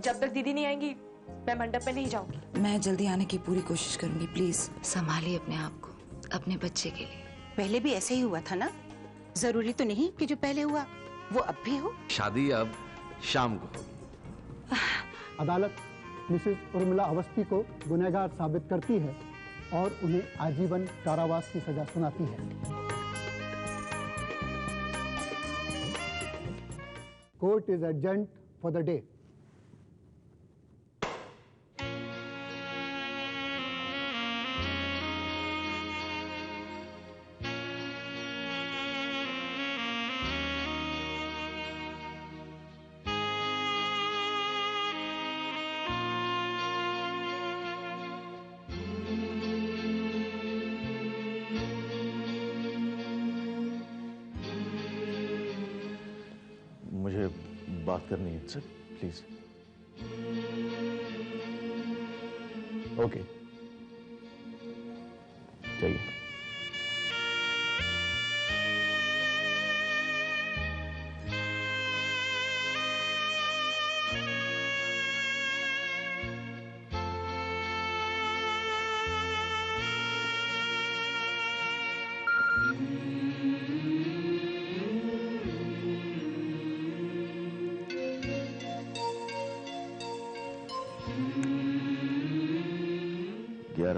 जब तक दीदी नहीं आएंगी मैं मंडप में नहीं जाऊंगी। मैं जल्दी आने की पूरी कोशिश करूंगी, प्लीज संभालिए अपने आप को, अपने बच्चे के लिए। पहले भी ऐसे ही हुआ था ना, जरूरी तो नहीं कि जो पहले हुआ वो अब भी हो। शादी अब शाम को होगी। अदालत मिसेस उर्मिला अवस्थी को गुनहगार साबित करती है और उन्हें आजीवन कारावास की सजा सुनाती है। Court is adjourned for the day. मुझे बात करनी है सर, प्लीज। ओके, चाहिए।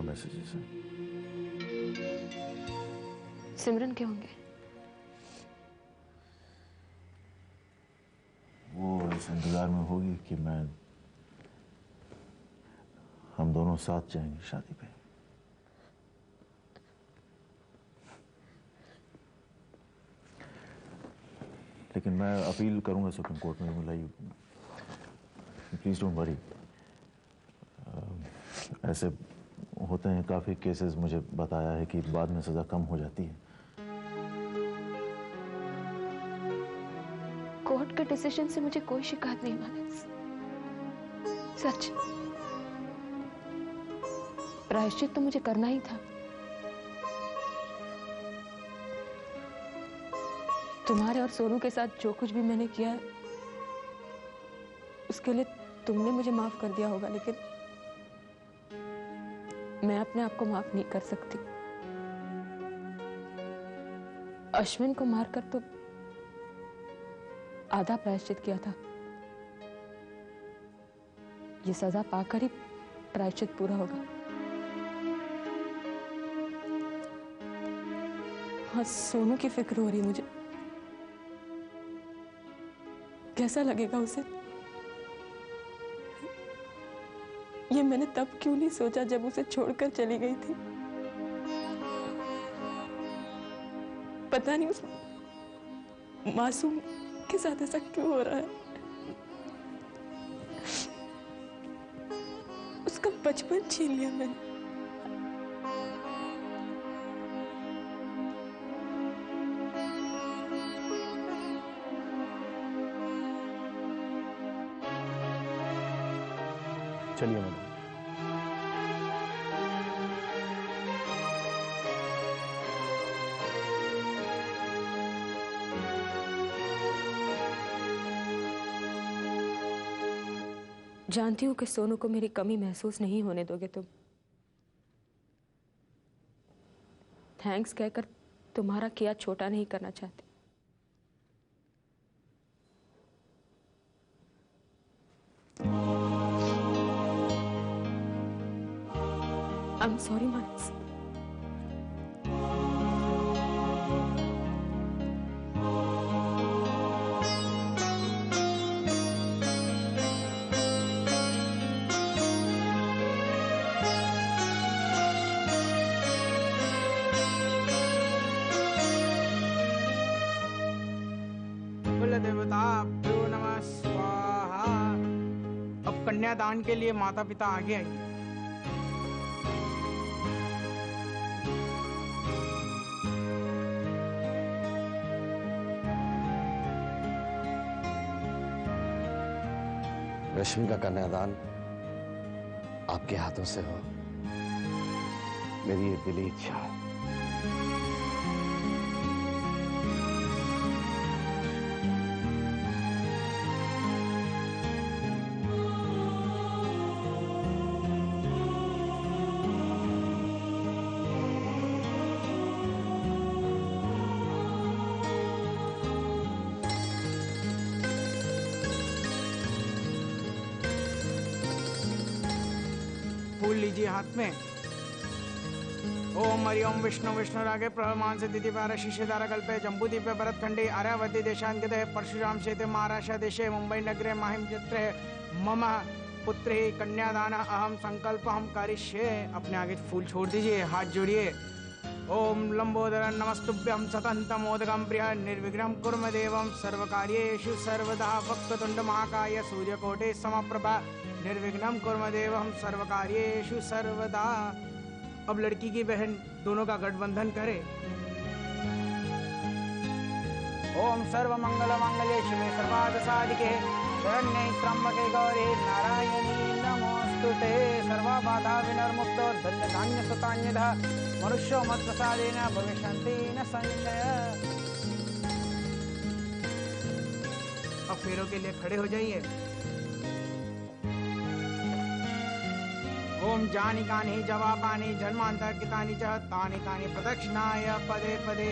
मैसेजेस हैं। सिमरन के होंगे। वो इस इंतजार में होगी कि हम दोनों साथ जाएंगे शादी पे। लेकिन मैं अपील करूंगा सुप्रीम कोर्ट में, बुलाई प्लीज डोंट वरी। ऐसे होते हैं काफी केसेस, मुझे बताया है कि बाद में सजा कम हो जाती है। कोर्ट के डिसीजन से मुझे कोई शिकायत नहीं मानस, सच। प्रायश्चित तो मुझे करना ही था। तुम्हारे और सोनू के साथ जो कुछ भी मैंने किया है उसके लिए तुमने मुझे माफ कर दिया होगा, लेकिन मैं अपने आप को माफ नहीं कर सकती। अश्विन को मारकर तो आधा प्रायश्चित किया था, ये सजा पाकर ही प्रायश्चित पूरा होगा। हाँ, सोनू की फिक्र हो रही है मुझे, कैसा लगेगा उसे। ये मैंने तब क्यों नहीं सोचा जब उसे छोड़कर चली गई थी। पता नहीं उस मासूम के साथ ऐसा क्यों हो रहा है। उसका बचपन छीन लिया मैंने। चलिए मैडम। जानती हूं कि सोनू को मेरी कमी महसूस नहीं होने दोगे तुम। थैंक्स कहकर तुम्हारा किया छोटा नहीं करना चाहती। I'm sorry, Manas. कुलदेवताभ्यो नमः स्वाहा। अब कन्यादान के लिए माता पिता आगे आइए। रश्मि का कन्यादान आपके हाथों से हो, मेरी ये दिली इच्छा है। फूल लीजिए हाथ में। ओम हरि ओम विष्णु विष्णुरागे प्रहमान से दिति पार शिष्यधारा कल्पे जम्बूदीपे भरतखंडे आर्यावती देशांगते परशुराम शेते महाराष्ट्र देशे मुंबई नगरे माहिम चित्रे मम पुत्री कन्यादान अहम संकल्प हम करिष्ये। अपने आगे फूल छोड़ दीजिए, हाथ जोड़िए। ओम लंबोदर नमस्तुभ्यं सतंतमोदकं प्रिय निर्विघ्नं कुर्म देवं सर्वकार्येषु सर्वदा वक्रतुंड महाकाय सूर्यकोटि समप्रभा निर्विघ्नं कुर्म देवं सर्वकार्येषु सर्वदा। अब लड़की की बहन दोनों का गठबंधन करे। ओम सर्व मंगल मंगले शिवे सर्वार्थ साधिके शरण्ये त्र्यंबके गौरी नारायणी नमोस्तुते। सर्वा बाधा विनर्मुक्तो धन्य धान्य सुतान्यतः मनुष्यो मत प्रसादेन भविष्यन्ति न संशय। अब फेरों के लिए खड़े हो जाइए। ओम जानी कानी जवाबानी जन्मांतर कितानी च तानी तानी प्रदक्षिणाय पदे पदे।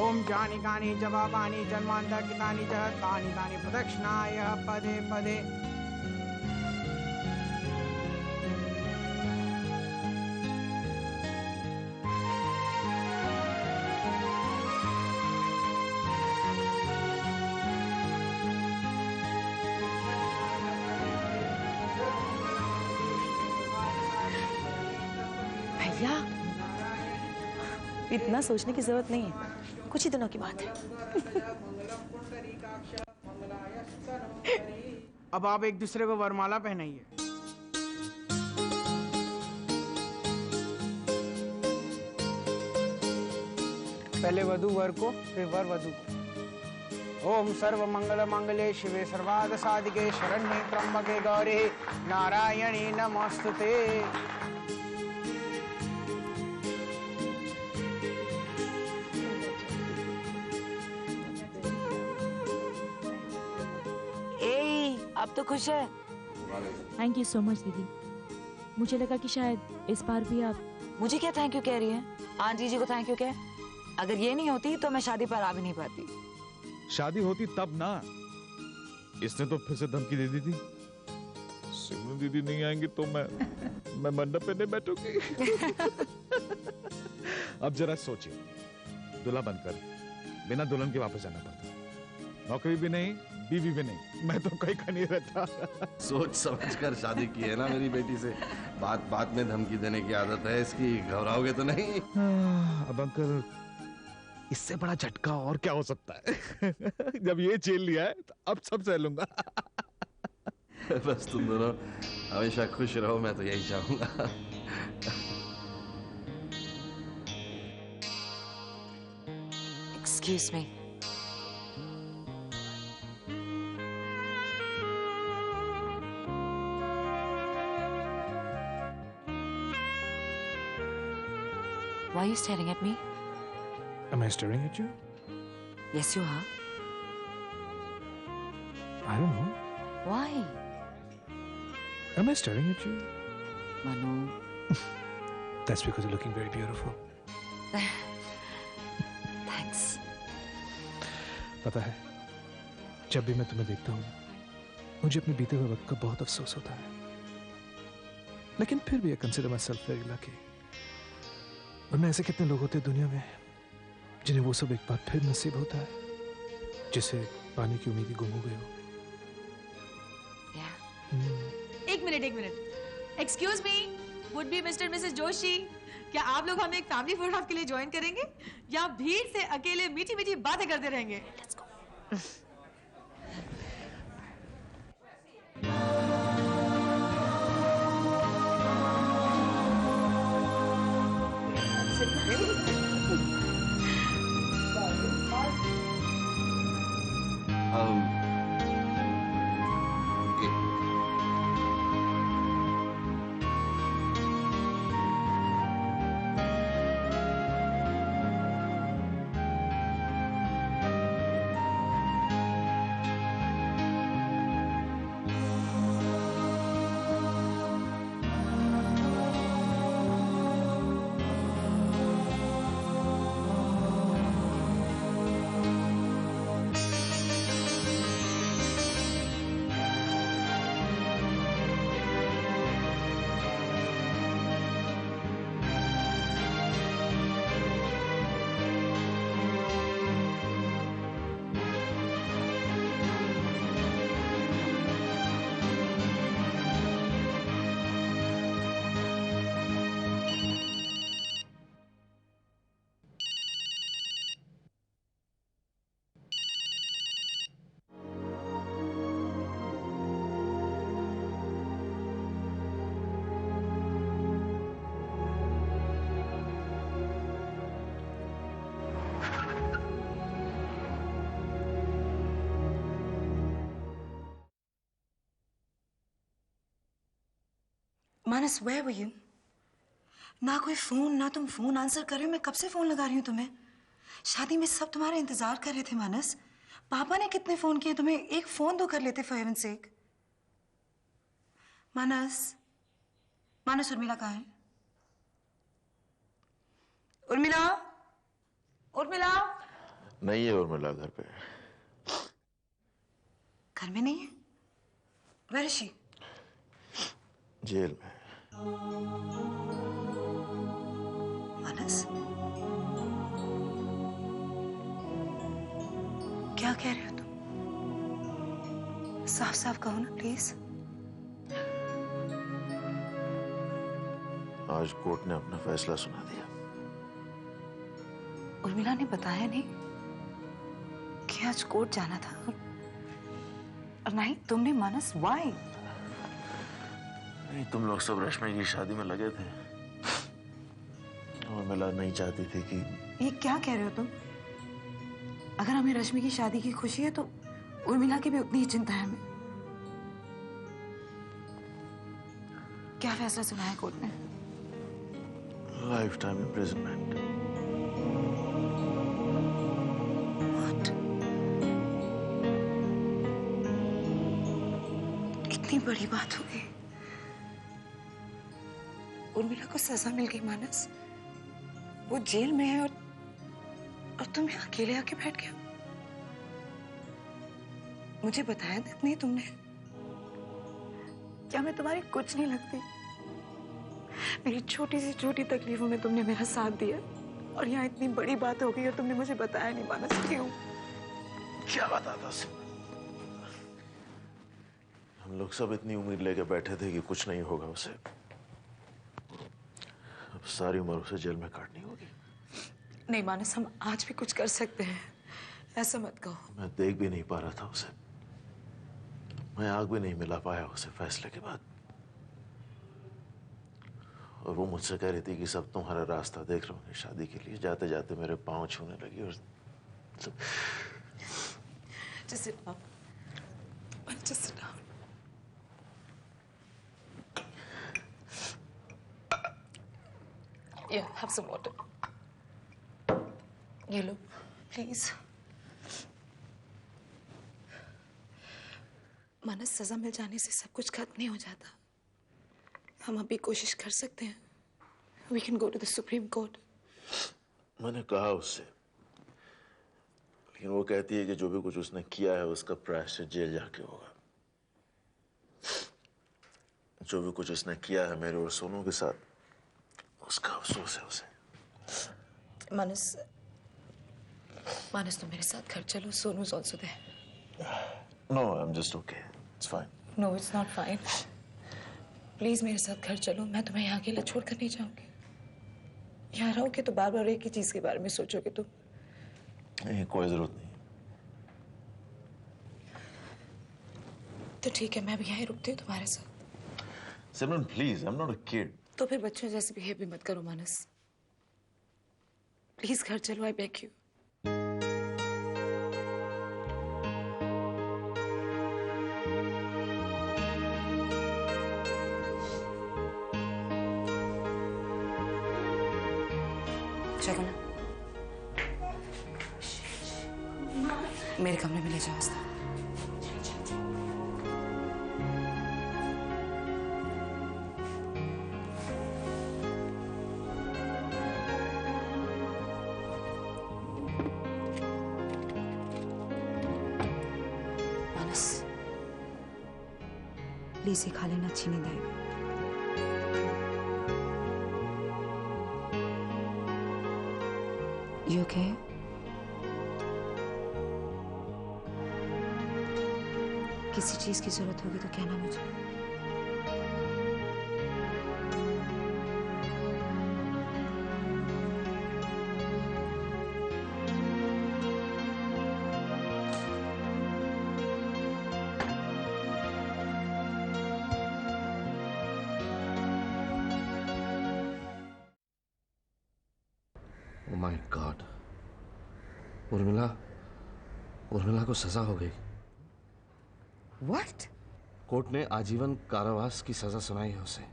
ओम जानी कानी जवाबानी जन्मांतर कितानी च तानी तानी प्रदक्षिणाय पदे पदे। भैया, इतना सोचने की जरूरत नहीं है, कुछ ही दिनों की बात है। अब आप एक दूसरे को वरमाला पहनाइए। पहले वधू वर को, फिर वर वधू को। ओम सर्व मंगल मंगले शिवे सर्वार्थ साधिके शरण्ये त्र्यंबके गौरी नारायणी नमोस्तुते। अब तो खुश है। थैंक यू सो मच दीदी। मुझे लगा कि शायद इस बार भी आप। मुझे क्या थैंक यू कह रही है? आंटी जी को थैंक यू कह। अगर ये नहीं होती तो मैं शादी पर आ भी नहीं पाती। शादी होती तब ना। इसने तो फिर से धमकी दे दी थी, सिमरन दीदी नहीं आएंगी तो मैं मंडप पे नहीं बैठूंगी। अब जरा सोचिए, दूल्हा बनकर बिना दुल्हन के वापस जाना पड़ता, नौकरी भी नहीं, बीवी भी नहीं, मैं तो कहीं का नहीं रहता। सोच समझ कर शादी की है ना मेरी बेटी से। बात बात में धमकी देने की आदत है इसकी, घबराओगे तो नहीं? अब अंकल, इससे बड़ा झटका और क्या हो सकता है? जब ये झेल लिया है तो अब सब सह लूंगा। बस तुम दोनों हमेशा खुश रहो, मैं तो यही चाहूंगा। Excuse me. Why are you staring at me? Am I staring at you? Yes, you are. I don't know. Why? Am I staring at you? Manu. That's because you're looking very beautiful. Thanks. पता है, जब भी मैं तुम्हें देखता हूँ, मुझे अपने बीते हुए वक्त का बहुत अफसोस होता है। लेकिन फिर भी I consider myself very lucky. वरना ऐसे कितने लोग होते हैं दुनिया में जिन्हें वो सब एक बार फिर नसीब होता है, जिसे पाने की उम्मीद गुम हो गई हो। एक minute excuse me, would be mister Mrs Joshi, क्या आप लोग हमें एक फैमिली फोटोग्राफ के लिए ज्वाइन करेंगे या भीड़ से अकेले मीठी मीठी बातें करते रहेंगे? Let's go. Manas, where were you? ना कोई फोन, ना तुम फोन आंसर कर रहे हो। मैं कब से फोन लगा रही हूँ तुम्हें। शादी में सब तुम्हारा इंतजार कर रहे थे मानस। पापा ने कितने फोन किए तुम्हें, एक फोन तो कर लेते फॉर हेवन सेक। मानस, मानस, उर्मिला कहाँ है? उर्मिला, उर्मिला। नहीं है उर्मिला घर पे। घर में नहीं है? Where is she? जेल में। मानस, क्या कह रहे हो तुम? साफ साफ कहो ना प्लीज। आज कोर्ट ने अपना फैसला सुना दिया। उर्मिला ने बताया नहीं कि आज कोर्ट जाना था, और नहीं तुमने। मानस, व्हाई? नहीं, तुम लोग सब रश्मि की शादी में लगे थे और मिला नहीं चाहती थी कि। ये क्या कह रहे हो तुम? अगर हमें रश्मि की शादी की खुशी है तो उर्मिला की भी उतनी ही चिंता है हमें। क्या फैसला सुनाया है कोर्ट ने? Life time imprisonment. इतनी बड़ी बात हो गई। उर्मिला को सजा मिल गई मानस। वो जेल में है और तुम यहाँ अकेले आके बैठ गए। मुझे बताया तक नहीं तुमने। क्या मैं तुम्हारी कुछ नहीं लगती? मेरी छोटी सी छोटी तकलीफों में तुमने मेरा साथ दिया, और यहाँ इतनी बड़ी बात हो गई और तुमने मुझे बताया नहीं मानस। क्यों? क्या बताता सिमरन? हम लोग सब इतनी उम्मीद लेके बैठे थे कि कुछ नहीं होगा उसे। अब सारी उम्र उसे जेल में काटनी होगी। नहीं मानस, हम आज भी कुछ कर सकते हैं, ऐसा मत कहो। मैं देख भी नहीं पा रहा था उसे। मैं आग भी नहीं मिला पाया उसे फैसले के बाद। और वो मुझसे कह रही थी कि सब तुम्हारा रास्ता देख रहा हूँ शादी के लिए। जाते जाते मेरे पांव छूने लगी और Just sit down. Just sit down. Yeah, have some water. ये लो, please. मानस, सजा मिल जाने से सब कुछ खत्म नहीं हो जाता। हम अभी कोशिश कर सकते हैं। We can go to the Supreme Court. मैंने कहा उससे, लेकिन वो कहती है कि जो भी कुछ उसने किया है उसका प्रायश्चित जेल जाके होगा। जो भी कुछ उसने किया है मेरे और सोनू के साथ, उसका अफसोस है उसे। मानस, मानस, तुम मेरे साथ घर चलो। Sonu is also there. No, I'm just okay. It's fine. No, it's not fine. Please मेरे साथ घर चलो। मैं तुम्हें यहाँ अकेला छोड़ कर नहीं जाऊंगी। यहाँ रहोगे तो बार बार एक ही चीज के बारे में सोचोगे तुम। नहीं, कोई जरूरत नहीं। तो ठीक है, मैं भी यहीं रुकती हूँ तुम्हारे साथ। सिमरन, please, I'm not a kid. तो फिर बच्चों जैसे बिहेव भी मत करो मानस। प्लीज घर चलो, आई बेग यू। चलो ना, मेरे कमरे में ले जाओ उसको। मानस, प्लीज ये खा लेना, अच्छी नींद आएगी। You okay? किसी चीज की जरूरत होगी तो कहना मुझे। Oh my God. उर्मिला को सजा हो गई। What? कोर्ट ने आजीवन कारावास की सजा सुनाई है उसे।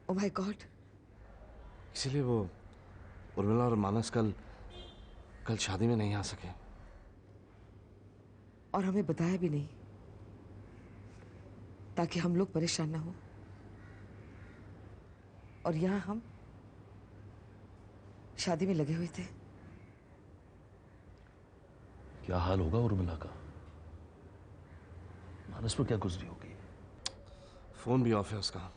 Oh my God. इसीलिए वो उर्मिला और मानस कल शादी में नहीं आ सके। और हमें बताया भी नहीं, ताकि हम लोग परेशान ना हो। और यहां हम शादी में लगे हुए थे। क्या हाल होगा उर्मिला का? मानस पर क्या गुजरी होगी? फोन भी ऑफ है उसका।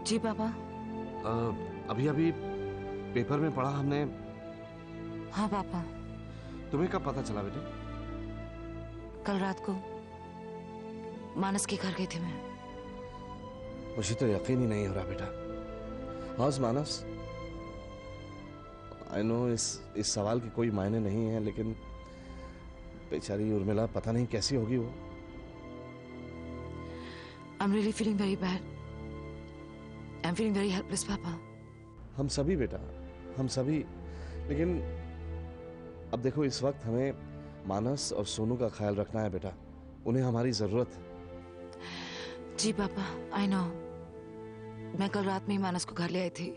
जी पापा। अभी पेपर में पढ़ा हमने। हाँ पापा। तुम्हें कब पता चला बेटे? कल रात को मानस के घर गई थी मैं। मुझे तो यकीन ही नहीं हो रहा बेटा। House Manas? आई नो इस सवाल के कोई मायने नहीं है, लेकिन बेचारी उर्मिला पता नहीं कैसी होगी वो। I'm really feeling very bad. I'm feeling very helpless, पापा। हम सभी बेटा, हम सभी। लेकिन अब देखो, इस वक्त हमें मानस और सोनू का ख्याल रखना है बेटा। उन्हें हमारी जरूरत है। जी पापा, I know। मैं कल रात में ही मानस को घर ले आई थी।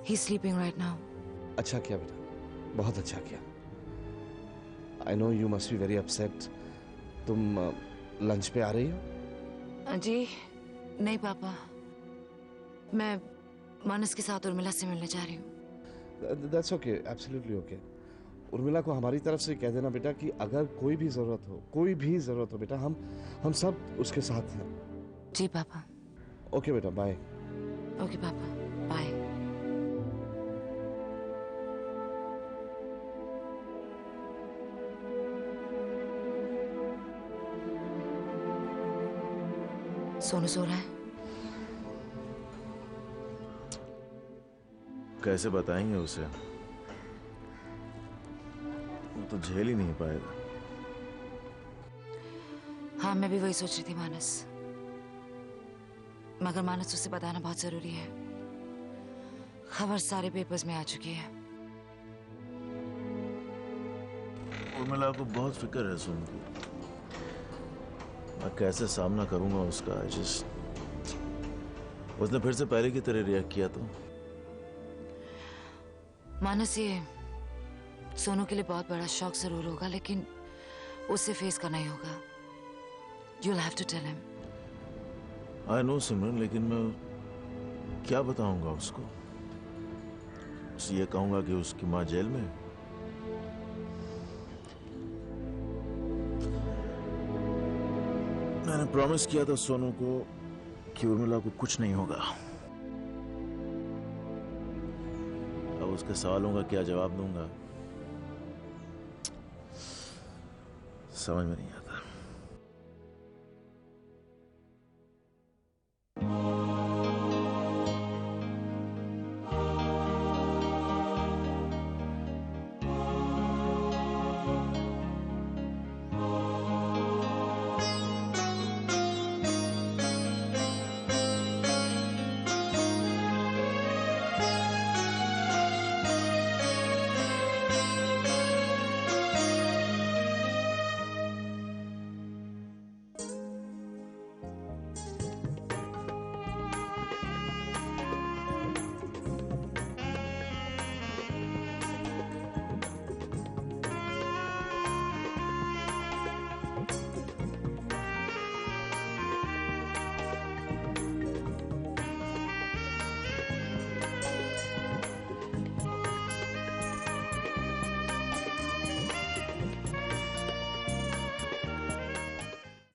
He's sleeping right now। अच्छा किया बेटा, बहुत अच्छा किया। I know you must be very upset। तुम लंच पे आ रही हो? जी नहीं पापा, मैं मानस के साथ उर्मिला से मिलने जा रही हूँ। That's okay, absolutely okay। Urmila को हमारी तरफ से कह देना बेटा कि अगर कोई भी जरूरत हो बेटा, हम सब उसके साथ हैं। जी पापा। ओके बेटा, बाय। ओके पापा, बाय। सोनू सो रहा है? कैसे बताएंगे उसे? वो तो झेल ही नहीं पाएगा। हाँ, मैं भी वही सोच रही थी मानस, मगर मानस उसे बताना बहुत जरूरी है। खबर सारे पेपर्स में आ चुकी है। उर्मिला को बहुत फिक्र है सोनू की। मैं कैसे सामना करूंगा उसका? उसने फिर से पहले की तरह रिएक्ट किया तो। मानस, ये सोनू के लिए बहुत बड़ा शौक जरूर होगा, लेकिन उसे फेस करना ही होगा। You'll have to tell him। I know सिमरन, लेकिन मैं क्या बताऊंगा उसको? उसे ये कहूंगा कि उसकी माँ जेल में। मैंने प्रॉमिस किया था सोनू को कि उर्मिला को कुछ नहीं होगा। अब उसके सवालों का क्या जवाब दूंगा समझ में नहीं आता।